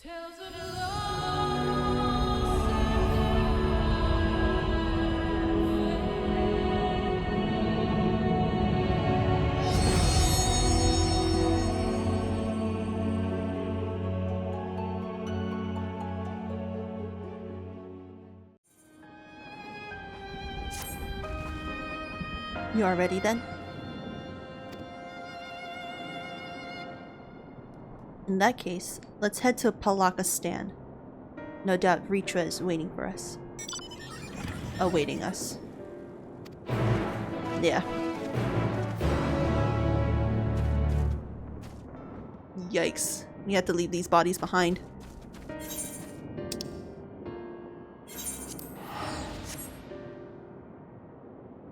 You are ready then? In that case, let's head to Palaka's stand. No doubt Ritra is waiting for us. Awaiting us. Yeah. Yikes. We have to leave these bodies behind.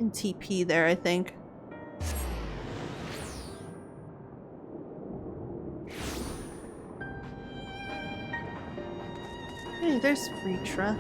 In TP there, I think. Hey, there's Ritra.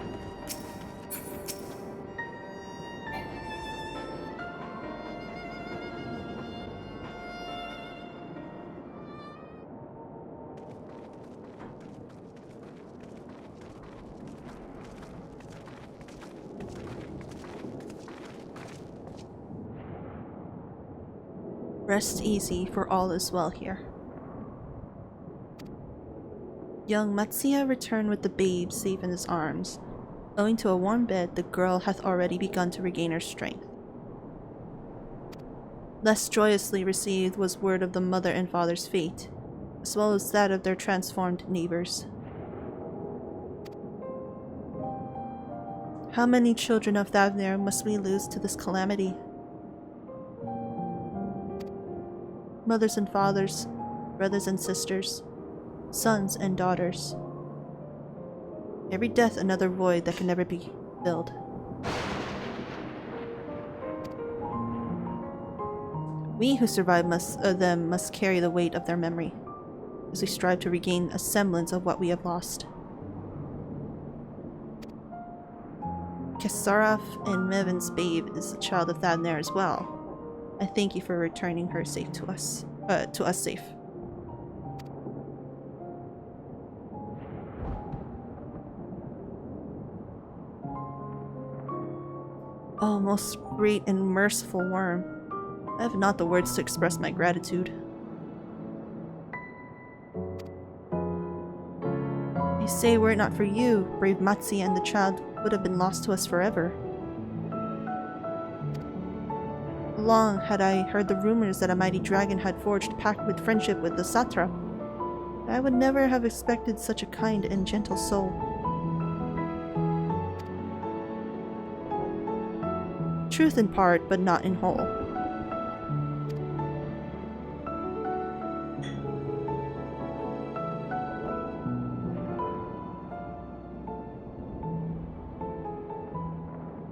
Rest easy, for all is well here. Young Matsuya returned with the babe safe in his arms. Owing to a warm bed, the girl hath already begun to regain her strength. Less joyously received was word of the mother and father's fate, as well as that of their transformed neighbors. How many children of Thavnir must we lose to this calamity? Mothers and fathers, brothers and sisters, sons and daughters. Every death another void that can never be filled. We who survive must carry the weight of their memory, as we strive to regain a semblance of what we have lost. Kesaraf and Mevin's babe is a child of Thavnir as well. I thank you for returning her safe to us. Safe. Oh, most great and merciful worm. I have not the words to express my gratitude. They say were it not for you, brave Matsuya and the child would have been lost to us forever. Long had I heard the rumors that a mighty dragon had forged a pact with friendship with the satrap. I would never have expected such a kind and gentle soul. Truth in part, but not in whole.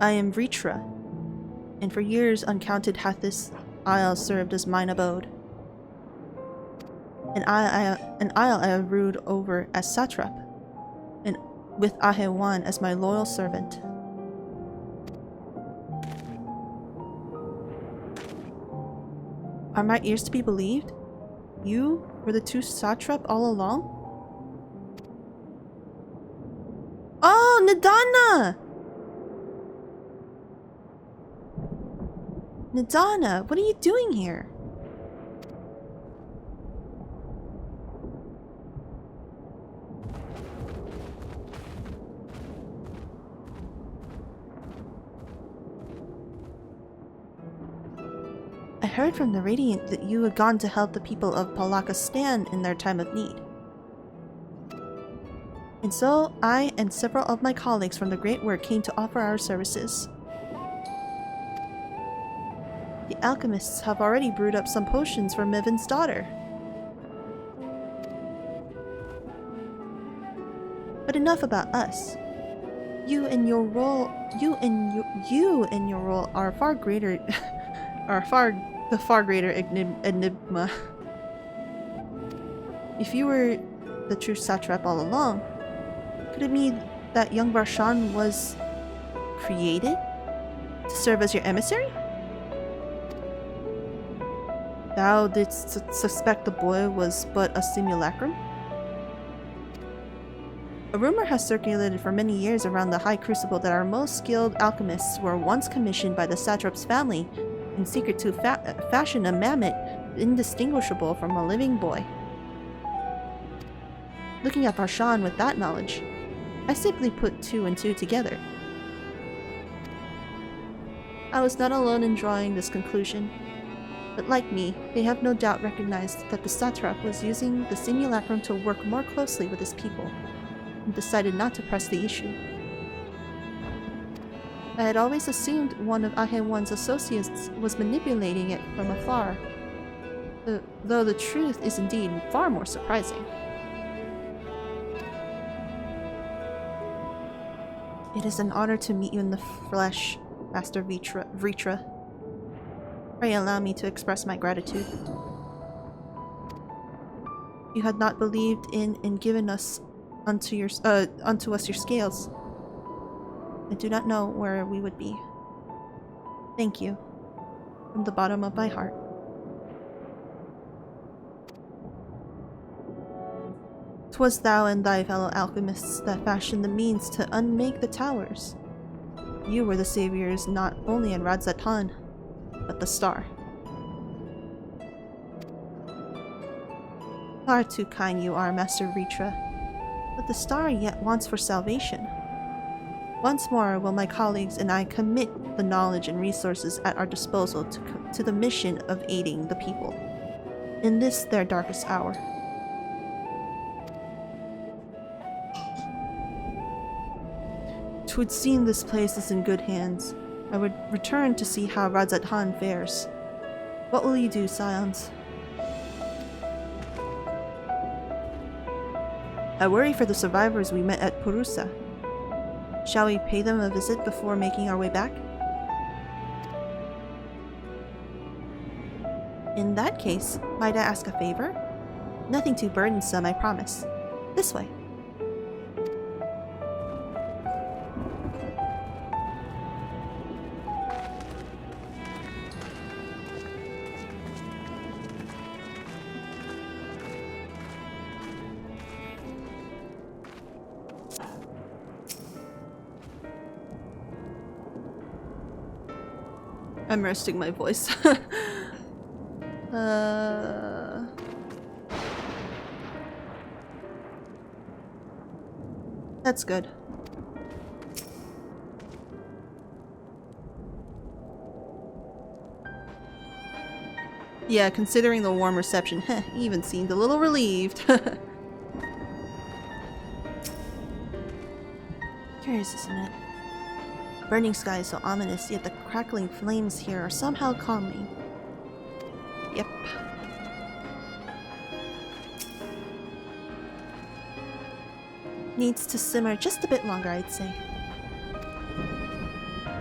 I am Ritra, and for years uncounted hath this isle served as mine abode. An isle I have ruled over as satrap, and with Ahewan as my loyal servant. Are my ears to be believed? You were the true satrap all along? Oh, Nadana! Nadana, what are you doing here? I heard from the Radiant that you had gone to help the people of Palaka stand in their time of need. And so I and several of my colleagues from the Great Work came to offer our services. The alchemists have already brewed up some potions for Mevin's daughter. But enough about us. You and your role are far greater the far greater enigma. If you were the true satrap all along, could it mean that young Varshan was created to serve as your emissary? Thou didst suspect the boy was but a simulacrum? A rumor has circulated for many years around the High Crucible that our most skilled alchemists were once commissioned by the satrap's family in secret to fashion a mammoth indistinguishable from a living boy. Looking at Varshan with that knowledge, I simply put two and two together. I was not alone in drawing this conclusion, but like me, they have no doubt recognized that the satrap was using the simulacrum to work more closely with his people, and decided not to press the issue. I had always assumed one of Ahewan's associates was manipulating it from afar, though the truth is indeed far more surprising. It is an honor to meet you in the flesh, Master Vritra. Pray allow me to express my gratitude. You had not believed in and given us unto us your scales. I do not know where we would be. Thank you, from the bottom of my heart. "'Twas thou and thy fellow alchemists that fashioned the means to unmake the towers. You were the saviors not only in Radzatan, but the star. Far too kind you are, Master Vritra, but the star yet wants for salvation. Once more will my colleagues and I commit the knowledge and resources at our disposal to the mission of aiding the people in this their darkest hour. "'Twould seem this place is in good hands. I would return to see how Radzatan fares. What will you do, Scions?" "I worry for the survivors we met at Purusa. Shall we pay them a visit before making our way back?" "In that case, might I ask a favor? Nothing too burdensome, I promise. This way." I'm resting my voice. That's good. Yeah, considering the warm reception, he even seemed a little relieved. Curious, isn't it? Burning sky is so ominous, yet the crackling flames here are somehow calming. Yep. Needs to simmer just a bit longer, I'd say.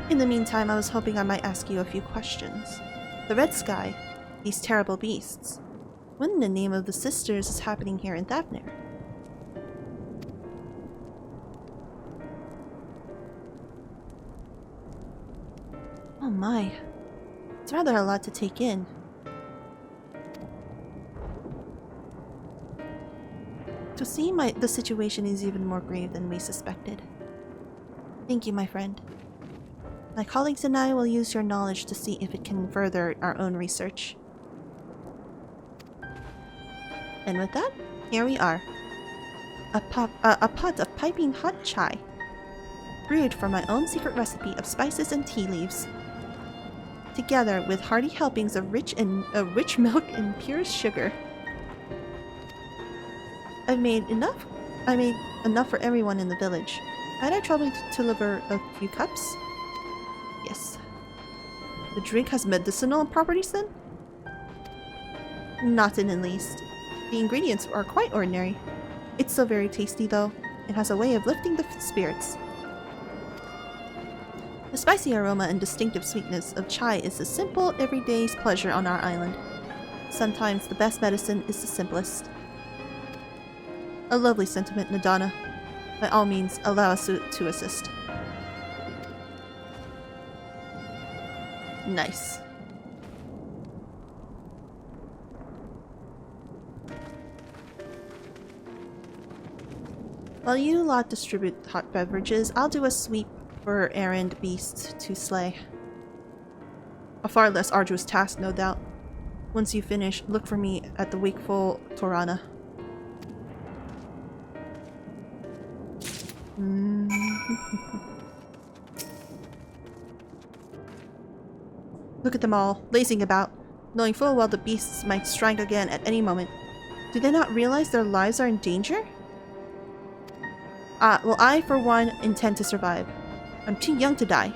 In the meantime, I was hoping I might ask you a few questions. The red sky, these terrible beasts. What in the name of the sisters is happening here in Thavnir? Oh my. It's rather a lot to take in. To see the situation is even more grave than we suspected. Thank you, my friend. My colleagues and I will use your knowledge to see if it can further our own research. And with that, here we are. A pot of piping hot chai, brewed from my own secret recipe of spices and tea leaves, together with hearty helpings of rich milk and purest sugar. I made enough for everyone in the village. Might I trouble to deliver a few cups? Yes. The drink has medicinal properties then? Not in the least. The ingredients are quite ordinary. It's so very tasty though. It has a way of lifting the spirits. The spicy aroma and distinctive sweetness of chai is a simple, everyday pleasure on our island. Sometimes the best medicine is the simplest. A lovely sentiment, Nadana. By all means, allow us to assist. Nice. While you lot distribute hot beverages, I'll do a sweep for errand beasts to slay. A far less arduous task, no doubt. Once you finish, look for me at the wakeful Torana. Look at them all, lazing about, knowing full well the beasts might strike again at any moment. Do they not realize their lives are in danger? Well, I, for one, intend to survive. I'm too young to die.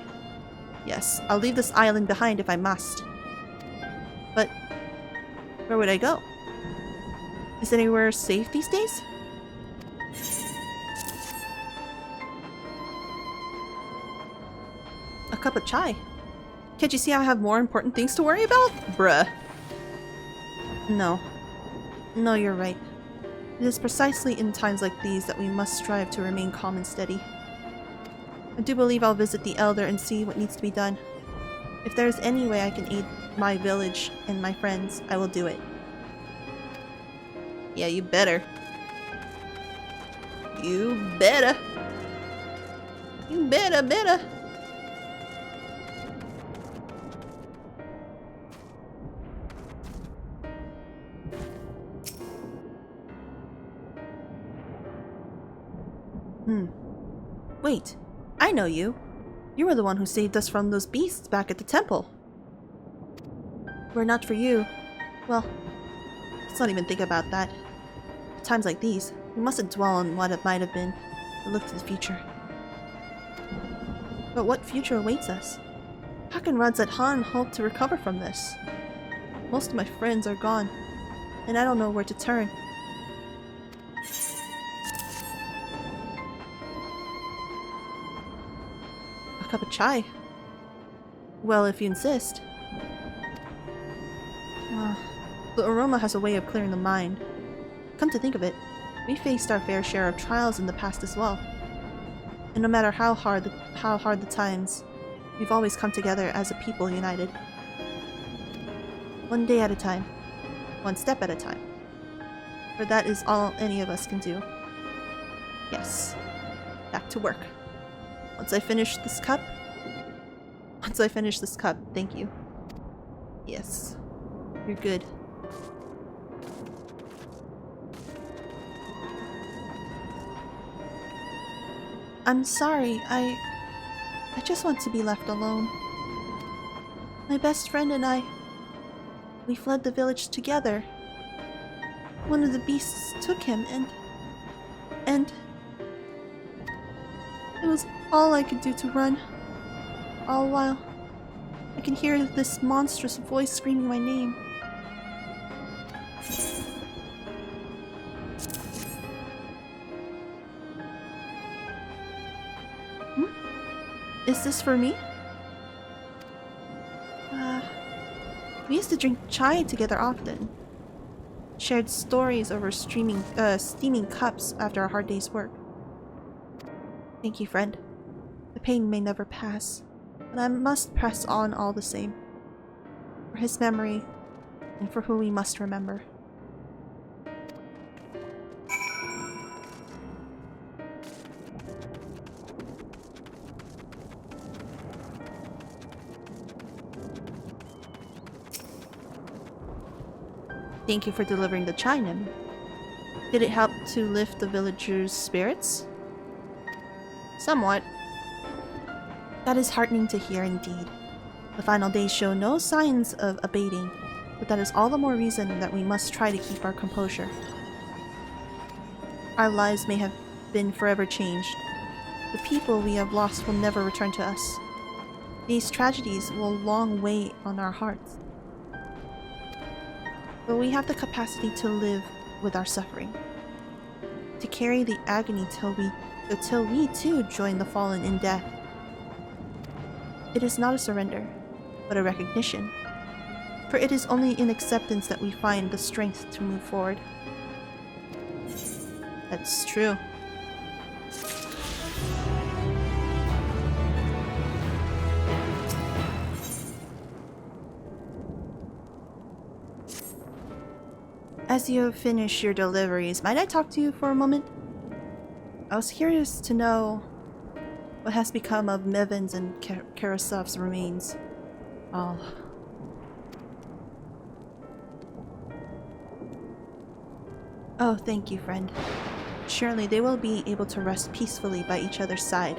Yes, I'll leave this island behind if I must. But where would I go? Is anywhere safe these days? A cup of chai. Can't you see I have more important things to worry about? Bruh. No. No, you're right. It is precisely in times like these that we must strive to remain calm and steady. I do believe I'll visit the Elder and see what needs to be done. If there's any way I can aid my village and my friends, I will do it. Yeah, you better. You better. You better. Wait, I know you. You were the one who saved us from those beasts back at the temple. Were it not for you, well, let's not even think about that. At times like these, we mustn't dwell on what it might have been, but look to the future. But what future awaits us? How can Radzat Han hope to recover from this? Most of my friends are gone, and I don't know where to turn. Cup of chai. Well, if you insist. The aroma has a way of clearing the mind. Come to think of it, we faced our fair share of trials in the past as well. And no matter how hard the times, we've always come together as a people united. One day at a time. One step at a time. For that is all any of us can do. Yes. Back to work. Once I finish this cup, thank you. Yes, you're good. I'm sorry, I just want to be left alone. My best friend and I, we fled the village together. One of the beasts took him and it was all I could do to run. All while I can hear this monstrous voice screaming my name. Is this for me? We used to drink chai together often. Shared stories over steaming cups after a hard day's work. Thank you, friend. The pain may never pass, but I must press on all the same. For his memory, and for who we must remember. Thank you for delivering the chai, Nim. Did it help to lift the villagers' spirits? Somewhat. That is heartening to hear indeed. The final days show no signs of abating, but that is all the more reason that we must try to keep our composure. Our lives may have been forever changed. The people we have lost will never return to us. These tragedies will long weigh on our hearts. But we have the capacity to live with our suffering. To carry the agony till we too join the fallen in death. It is not a surrender, but a recognition. For it is only in acceptance that we find the strength to move forward. That's true. As you finish your deliveries, might I talk to you for a moment? I was curious to know what has become of Mivin's and Karasov's remains. Oh. Oh, thank you, friend. Surely they will be able to rest peacefully by each other's side.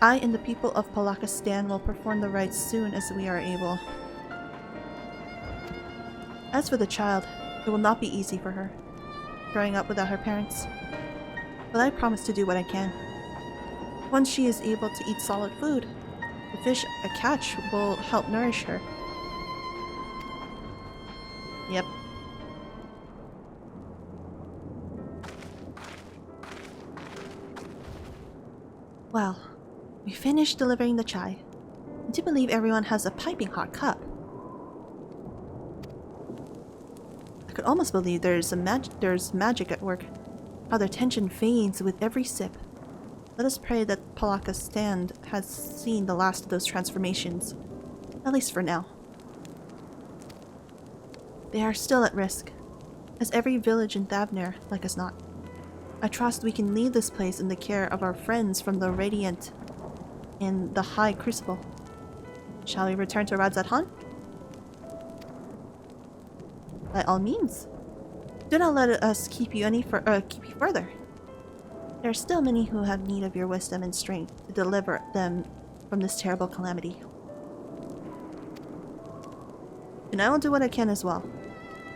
I and the people of Palakistan will perform the rites soon as we are able. As for the child, it will not be easy for her, growing up without her parents. But I promise to do what I can. Once she is able to eat solid food, the fish I catch will help nourish her. Yep. Well, we finished delivering the chai. I do believe everyone has a piping hot cup. I could almost believe there's magic at work. How their tension fades with every sip. Let us pray that Palakistan has seen the last of those transformations. At least for now. They are still at risk, as every village in Thavner, like as not. I trust we can leave this place in the care of our friends from the Radiant in the High Crucible. Shall we return to Radzat-Han? By all means. Do not let us keep you further. There are still many who have need of your wisdom and strength to deliver them from this terrible calamity. And I will do what I can as well.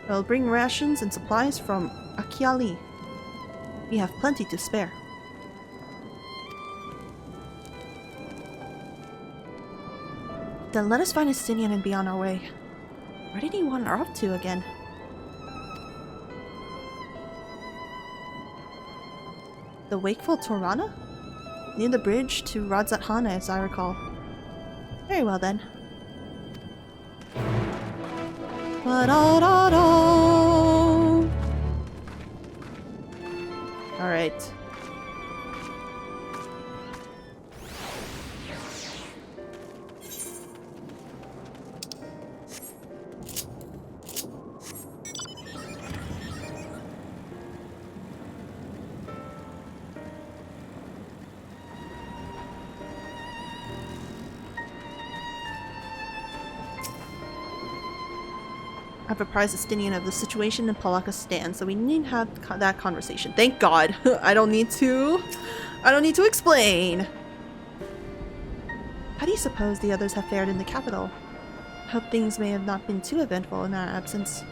I will bring rations and supplies from Akiali. We have plenty to spare. Then let us find Estinian and be on our way. Where did he wander off to again? The Wakeful Torana? Near the bridge to Radzat-Han, as I recall. Very well then. Alright. I've apprised Estinian of the situation in Palakistan, so we need to have that conversation. Thank God. I don't need to explain. How do you suppose the others have fared in the capital? I hope things may have not been too eventful in our absence.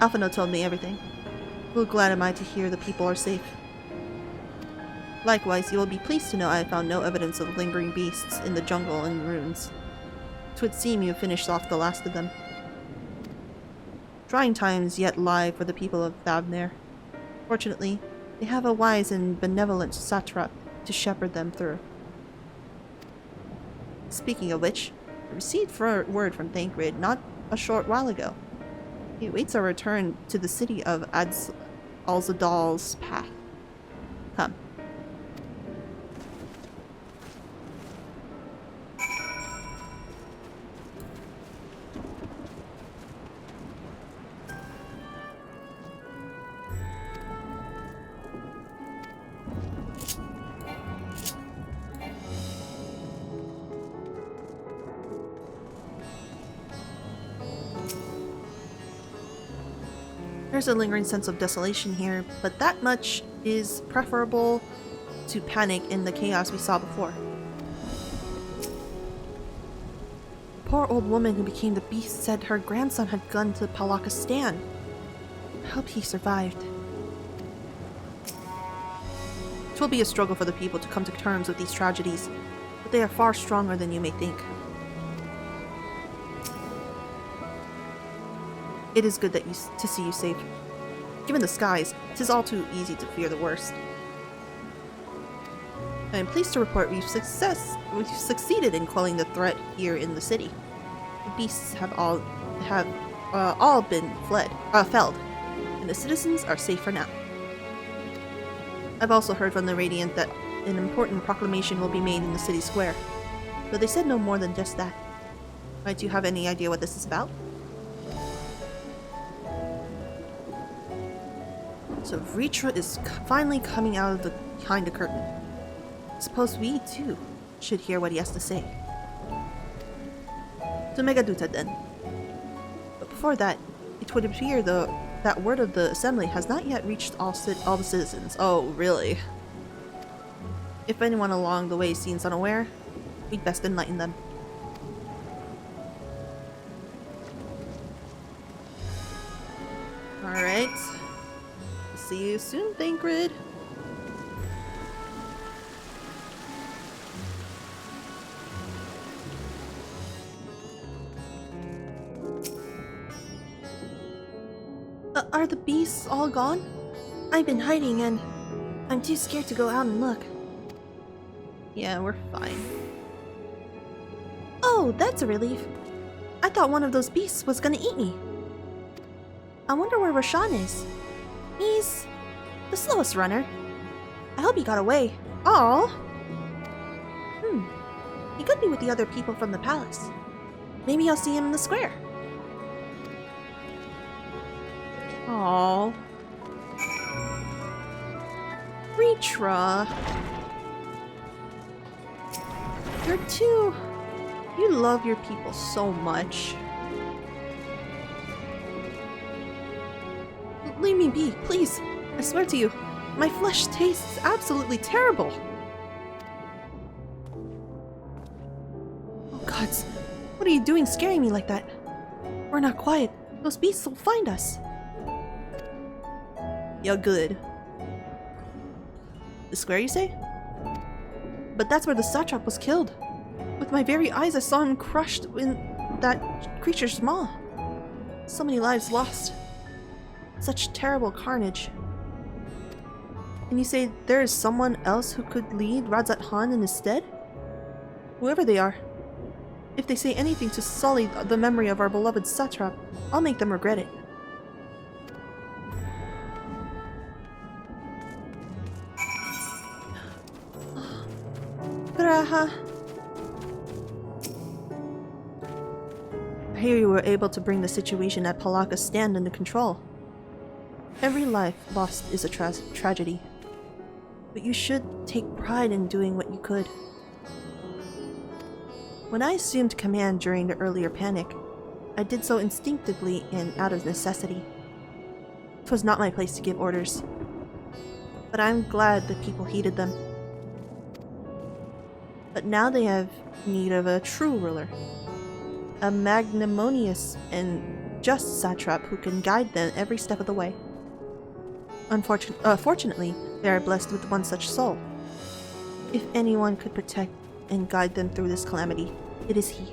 Alphino told me everything. How glad am I to hear the people are safe. Likewise, you will be pleased to know I have found no evidence of lingering beasts in the jungle and ruins. 'Twould seem you have finished off the last of them. Trying times yet lie for the people of Thavner. Fortunately, they have a wise and benevolent satrap to shepherd them through. Speaking of which, I received word from Thancred not a short while ago. He awaits our return to the city of Alzadal's path. Come. There's a lingering sense of desolation here, but that much is preferable to panic in the chaos we saw before. Poor old woman who became the beast said her grandson had gone to Palakistan. I hope he survived. It will be a struggle for the people to come to terms with these tragedies, but they are far stronger than you may think. It is good to see you safe. Given the skies, 'tis all too easy to fear the worst. I am pleased to report we've succeeded in quelling the threat here in the city. The beasts have all been felled, and the citizens are safe for now. I've also heard from the Radiant that an important proclamation will be made in the city square, but they said no more than just that. Might you have any idea what this is about? So Vritra is finally coming out of behind the curtain. Suppose we, too, should hear what he has to say. To Megaduta, then. But before that, it would appear that word of the assembly has not yet reached all the citizens. Oh, really? If anyone along the way seems unaware, we'd best enlighten them. Alright. See you soon, Thancred. Are the beasts all gone? I've been hiding and I'm too scared to go out and look. Yeah, we're fine. Oh, that's a relief. I thought one of those beasts was gonna eat me. I wonder where Roshan is. He's the slowest runner. I hope he got away. Aw. He could be with the other people from the palace. Maybe I'll see him in the square. Aww. Vritra. You love your people so much. Leave me be, please. I swear to you, my flesh tastes absolutely terrible. Oh gods, what are you doing scaring me like that? We're not quiet. Those beasts will find us. Yeah, good. The square, you say? But that's where the satrap was killed. With my very eyes, I saw him crushed in that creature's maw. So many lives lost. Such terrible carnage. And you say there is someone else who could lead Radzat Han in his stead? Whoever they are. If they say anything to sully the memory of our beloved satrap, I'll make them regret it. Graha. I hear you were able to bring the situation at Palaka's stand under control. Every life lost is a tragedy. But you should take pride in doing what you could. When I assumed command during the earlier panic, I did so instinctively and out of necessity. It was not my place to give orders. But I'm glad the people heeded them. But now they have need of a true ruler. A magnanimous and just satrap who can guide them every step of the way. Fortunately, they are blessed with one such soul. If anyone could protect and guide them through this calamity, it is he.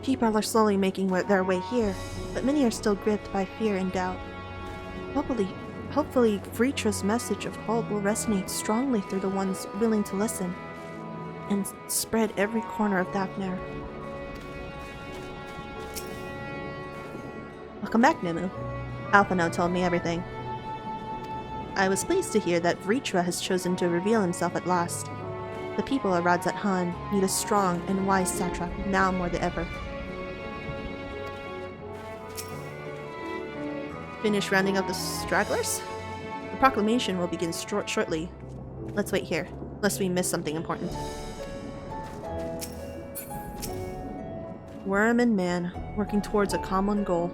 People are slowly making their way here, but many are still gripped by fear and doubt. Hopefully, Vritra's message of hope will resonate strongly through the ones willing to listen, and spread every corner of Thapnir. Welcome back, Nimu. Alphino told me everything. I was pleased to hear that Vritra has chosen to reveal himself at last. The people of Radzat Han need a strong and wise satrap now more than ever. Finish rounding up the stragglers? The proclamation will begin shortly. Let's wait here, lest we miss something important. Worm and man, working towards a common goal.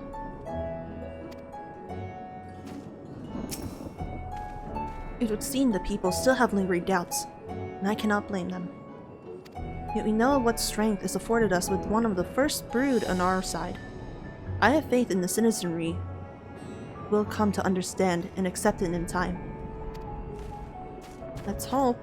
It would seem the people still have lingering doubts, and I cannot blame them. Yet we know what strength is afforded us with one of the first brood on our side. I have faith in the citizenry will come to understand and accept it in time. Let's hope.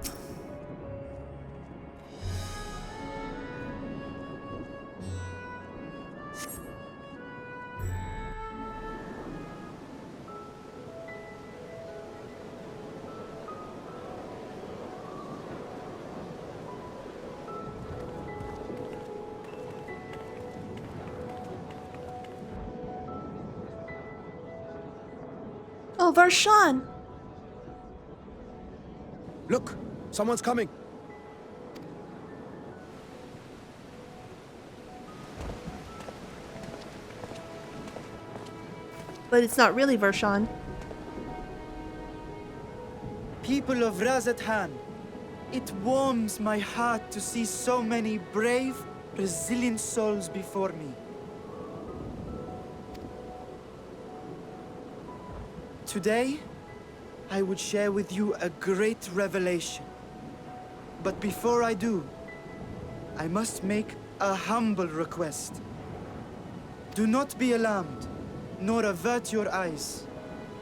Oh, Varshan! Look! Someone's coming! But it's not really Vershan. People of Razathan, it warms my heart to see so many brave, resilient souls before me. Today, I would share with you a great revelation. But before I do, I must make a humble request. Do not be alarmed, nor avert your eyes.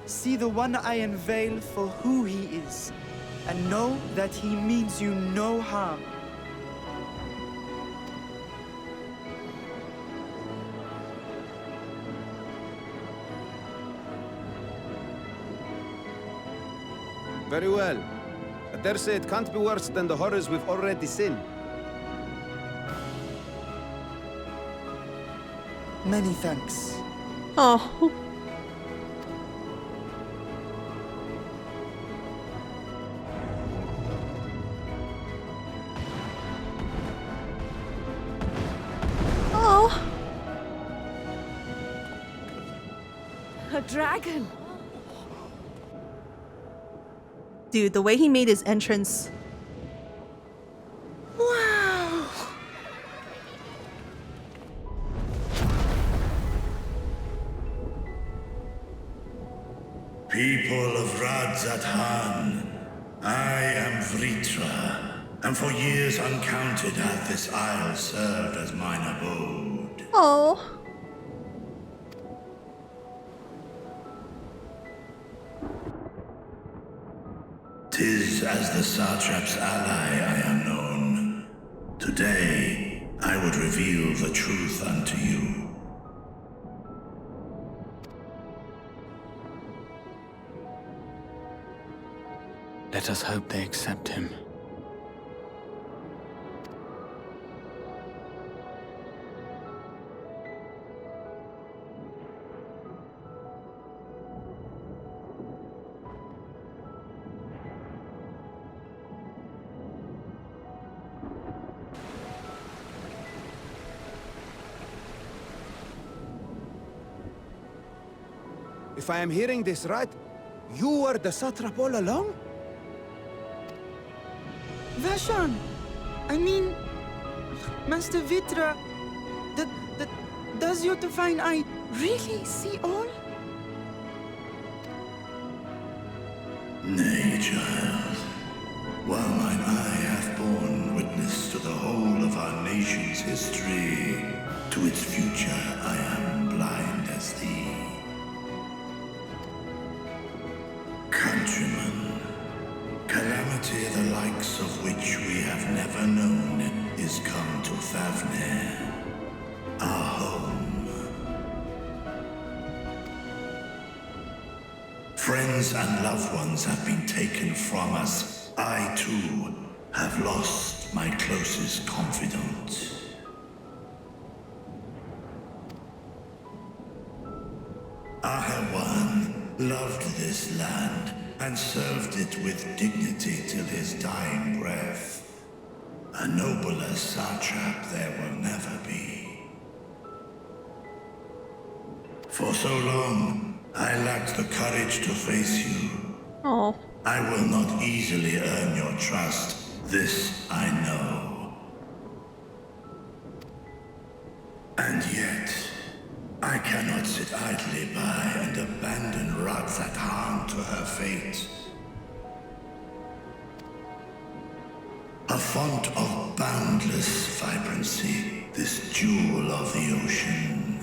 See the one I unveil for who he is, and know that he means you no harm. Very well. I dare say it can't be worse than the horrors we've already seen. Many thanks. Oh. Oh. A dragon! Dude, the way he made his entrance. Wow! People of Razathan, I am Vritra, and for years uncounted hath this isle served as mine abode. Oh. Tis as the Satrap's ally I am known. Today, I would reveal the truth unto you. Let us hope they accept him. If I am hearing this right, you were the satrap all along? Vashan! I mean, Master Vitra, does your divine eye really see all? Nay, child. While mine eye hath borne witness to the whole of our nation's history, to its future I am blind as thee. Countrymen, calamity the likes of which we have never known is come to Thavne, our home. Friends and loved ones have been taken from us. I, too, have lost my closest confidant. Ahawan loved this land and served it with dignity till his dying breath. A nobler satrap there will never be. For so long, I lacked the courage to face you. Oh. I will not easily earn your trust, this I know. And yet, I cannot sit idly by and abandon Razathan to her fate. A font of boundless vibrancy, this jewel of the ocean.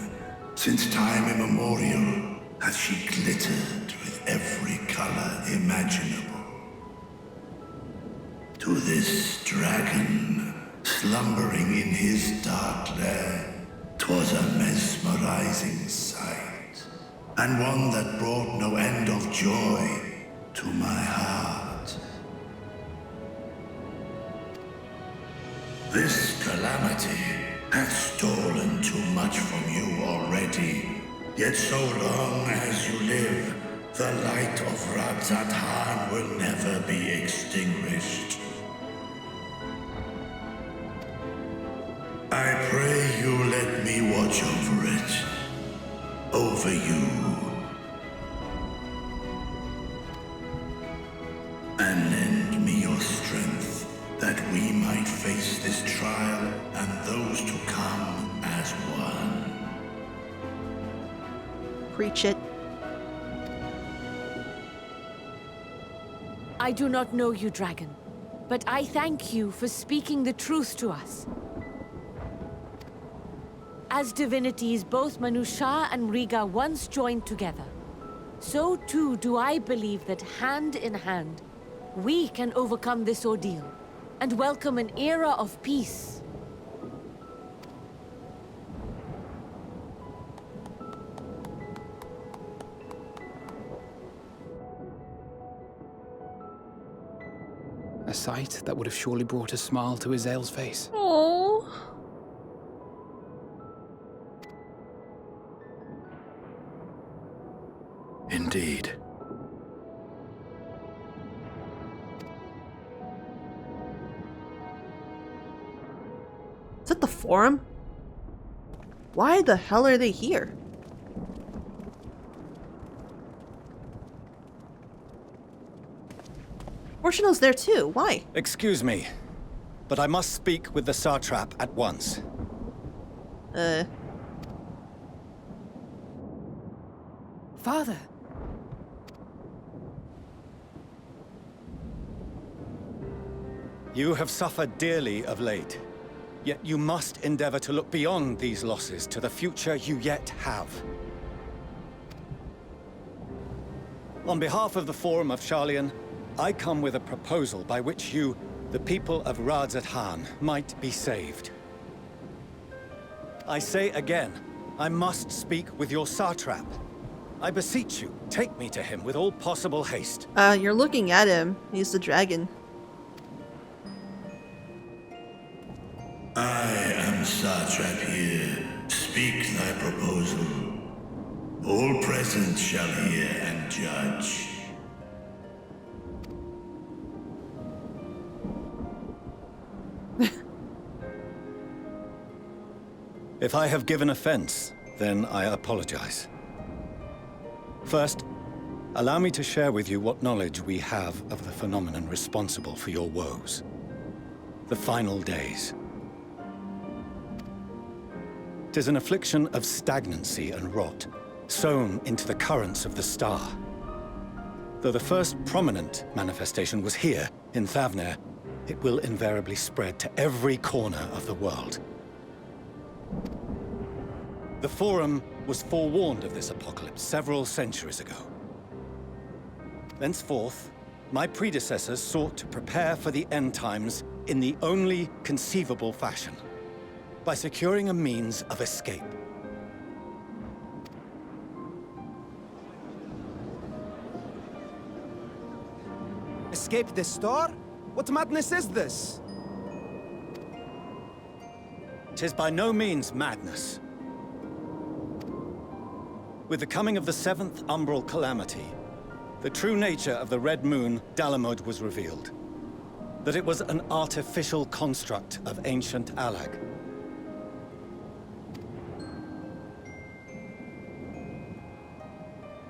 Since time immemorial, hath she glittered with every color imaginable. To this dragon, slumbering in his dark lair, 'twas a mesmerizing sight, and one that brought no end of joy to my heart. This calamity hath stolen too much from you already, yet so long as you live, the light of Razathan will never be extinguished. I pray you let me watch over it, over you, Preach it. I do not know you, dragon, but I thank you for speaking the truth to us. As divinities, both Manusha and Riga once joined together, so too do I believe that hand in hand, we can overcome this ordeal and welcome an era of peace. A sight that would have surely brought a smile to Ysayeau's face. Oh. Indeed. Is that the forum? Why the hell are they here? Portional's there too. Why? Excuse me, but I must speak with the Satrap at once. Father. You have suffered dearly of late, yet you must endeavor to look beyond these losses to the future you yet have. On behalf of the Forum of Sharlayan, I come with a proposal by which you, the people of Radzat-Han, might be saved. I say again, I must speak with your Satrap. I beseech you, take me to him with all possible haste. You're looking at him. He's the dragon. I am Satrap here. Speak thy proposal. All present shall hear and judge. If I have given offense, then I apologize. First, allow me to share with you what knowledge we have of the phenomenon responsible for your woes. The final days. 'Tis an affliction of stagnancy and rot, sown into the currents of the star. Though the first prominent manifestation was here, in Thavnair, it will invariably spread to every corner of the world. The Forum was forewarned of this apocalypse several centuries ago. Thenceforth, my predecessors sought to prepare for the end times in the only conceivable fashion, by securing a means of escape. Escape the star? What madness is this? 'Tis by no means madness. With the coming of the 7th umbral calamity, the true nature of the Red Moon, Dalamud, was revealed. That it was an artificial construct of ancient Alag.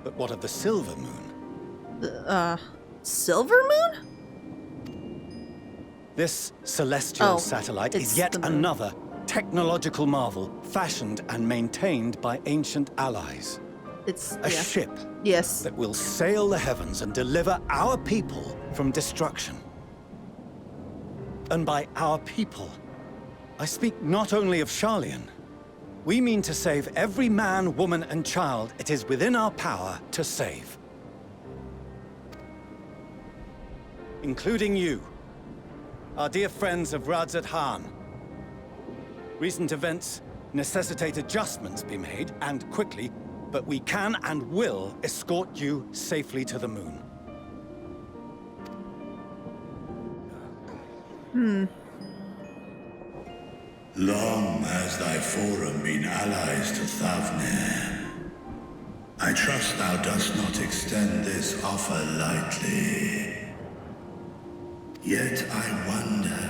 But what of the Silver Moon? Silver Moon? This celestial Oh, satellite it's is yet the moon. another technological marvel fashioned and maintained by ancient allies. It's A yeah. ship Yes. that will sail the heavens and deliver our people from destruction. And by our people, I speak not only of Sharlayan. We mean to save every man, woman, and child it is within our power to save. Including you, our dear friends of Radzat-Han. Recent events necessitate adjustments be made, and quickly, but we can and will escort you safely to the moon. Long has thy forum been allies to Thavnair. I trust thou dost not extend this offer lightly. Yet I wonder,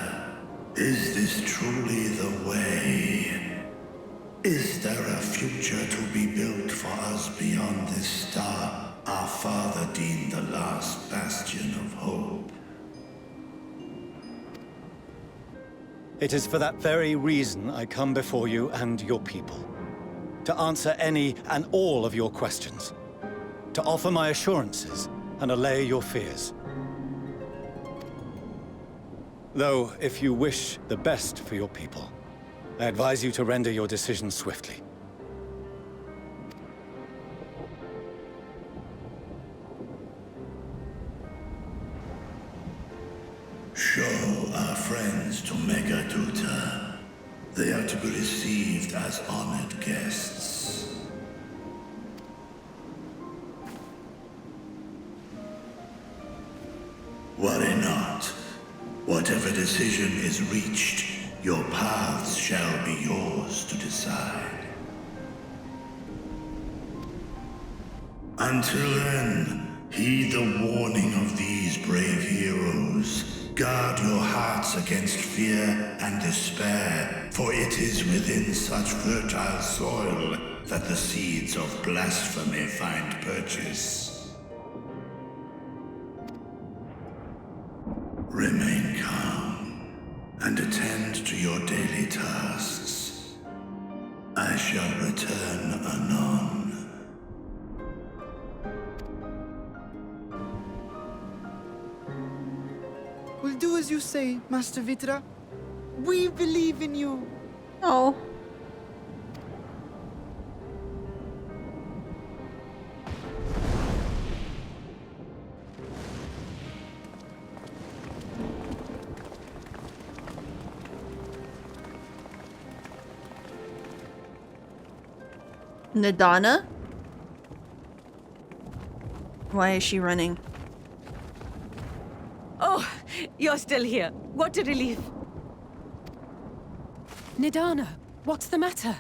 is this truly the way? Is there a future to be built for us beyond this star our father deemed the last bastion of hope? It is for that very reason I come before you and your people. to answer any and all of your questions, to offer my assurances and allay your fears. Though, if you wish the best for your people, I advise you to render your decision swiftly. Show our friends to Megaduta. They are to be received as honored guests. Worry not. Whatever decision is reached, your paths shall be yours to decide. Until then, heed the warning of these brave heroes. Guard your hearts against fear and despair, for it is within such fertile soil that the seeds of blasphemy find purchase. Remain calm and attend to your daily tasks. I shall return anon. We'll do as you say, Master Vitra. We believe in you. Oh. Nadana? Why is she running? Oh, you're still here. What a relief. Nidana, what's the matter?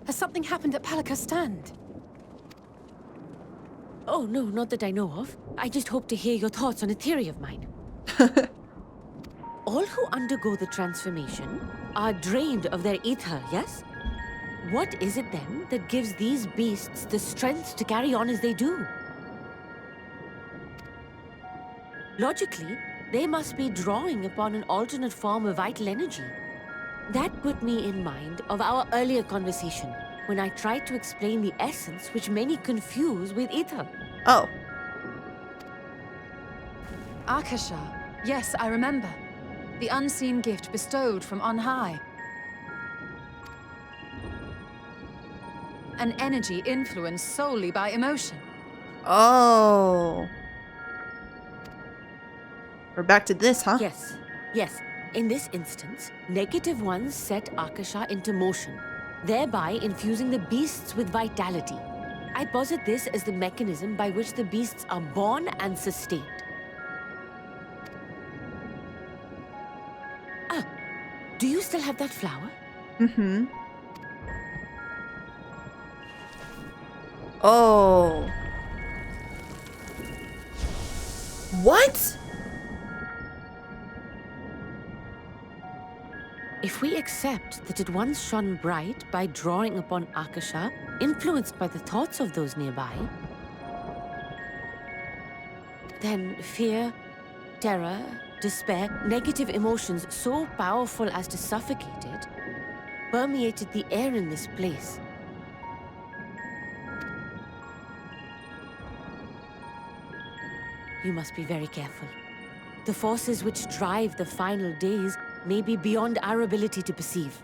Has something happened at Palaka's stand? Oh, no, not that I know of. I just hope to hear your thoughts on a theory of mine. All who undergo the transformation are drained of their ether, yes? What is it then that gives these beasts the strength to carry on as they do? Logically, they must be drawing upon an alternate form of vital energy. That put me in mind of our earlier conversation, when I tried to explain the essence which many confuse with ether. Oh. Akasha. Yes, I remember. The unseen gift bestowed from on high. An energy influenced solely by emotion. Oh. We're back to this, huh? Yes, yes. In this instance, negative ones set Akasha into motion, thereby infusing the beasts with vitality. I posit this as the mechanism by which the beasts are born and sustained. Ah, do you still have that flower? Mm-hmm. Oh. What? If we accept that it once shone bright by drawing upon Akasha, influenced by the thoughts of those nearby, then fear, terror, despair, negative emotions so powerful as to suffocate it, permeated the air in this place. You must be very careful. The forces which drive the final days may be beyond our ability to perceive.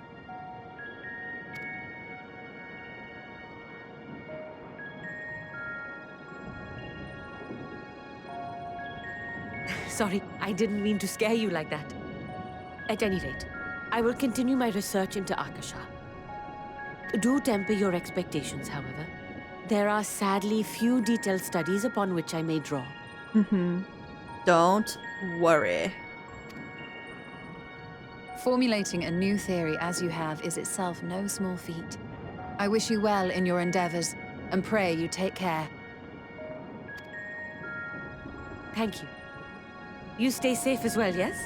Sorry, I didn't mean to scare you like that. At any rate, I will continue my research into Akasha. Do temper your expectations, however. There are sadly few detailed studies upon which I may draw. Mm-hmm. Don't worry. Formulating a new theory as you have is itself no small feat. I wish you well in your endeavors, and pray you take care. Thank you. You stay safe as well, yes?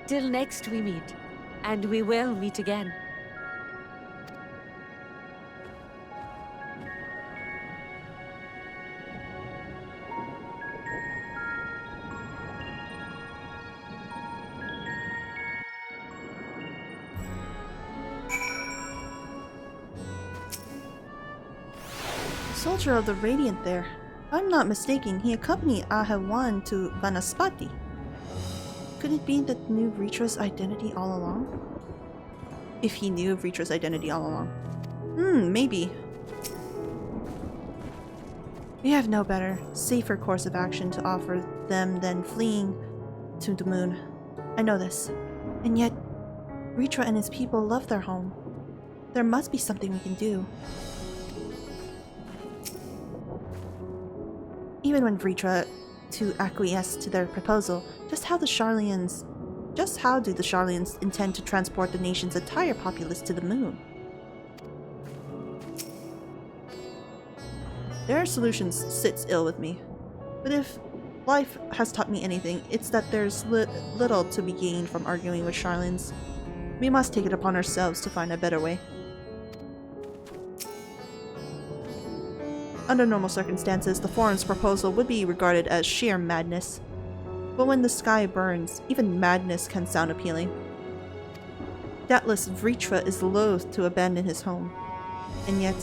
Till next we meet. And we will meet again. Soldier of the Radiant there. If I'm not mistaken, he accompanied Ahawan to Vanaspati. Could it be that knew Ritra's identity all along? If he knew of Ritra's identity all along. Maybe. We have no better, safer course of action to offer them than fleeing to the moon. I know this. And yet, Ritra and his people love their home. There must be something we can do. Even when Ritra to acquiesce to their proposal, just how do the Sharlayans intend to transport the nation's entire populace to the moon? Their solutions sits ill with me. But if life has taught me anything, it's that there's little to be gained from arguing with Sharlayans. We must take it upon ourselves to find a better way. Under normal circumstances, the Forum's proposal would be regarded as sheer madness. But when the sky burns, even madness can sound appealing. Doubtless Vritra is loath to abandon his home. And yet,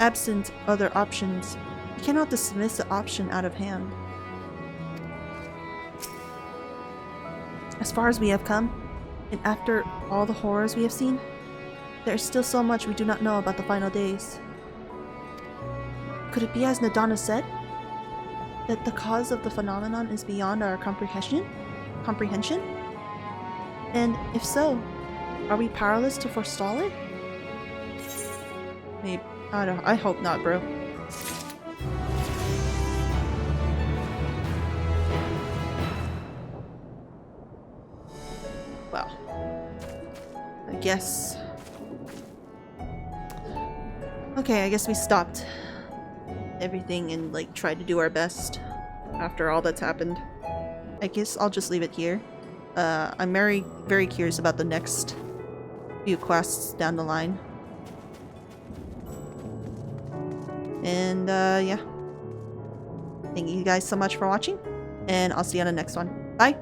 absent other options, he cannot dismiss the option out of hand. As far as we have come, and after all the horrors we have seen, there is still so much we do not know about the final days. Could it be as Nadana said? That the cause of the phenomenon is beyond our comprehension? And if so, are we powerless to forestall it? Maybe. I hope not, bro. Well, I guess. Okay, I guess we stopped everything and like tried to do our best after all that's happened. I guess I'll just leave it here. I'm very, very curious about the next few quests down the line. And yeah. Thank you guys so much for watching, and I'll see you on the next one. Bye!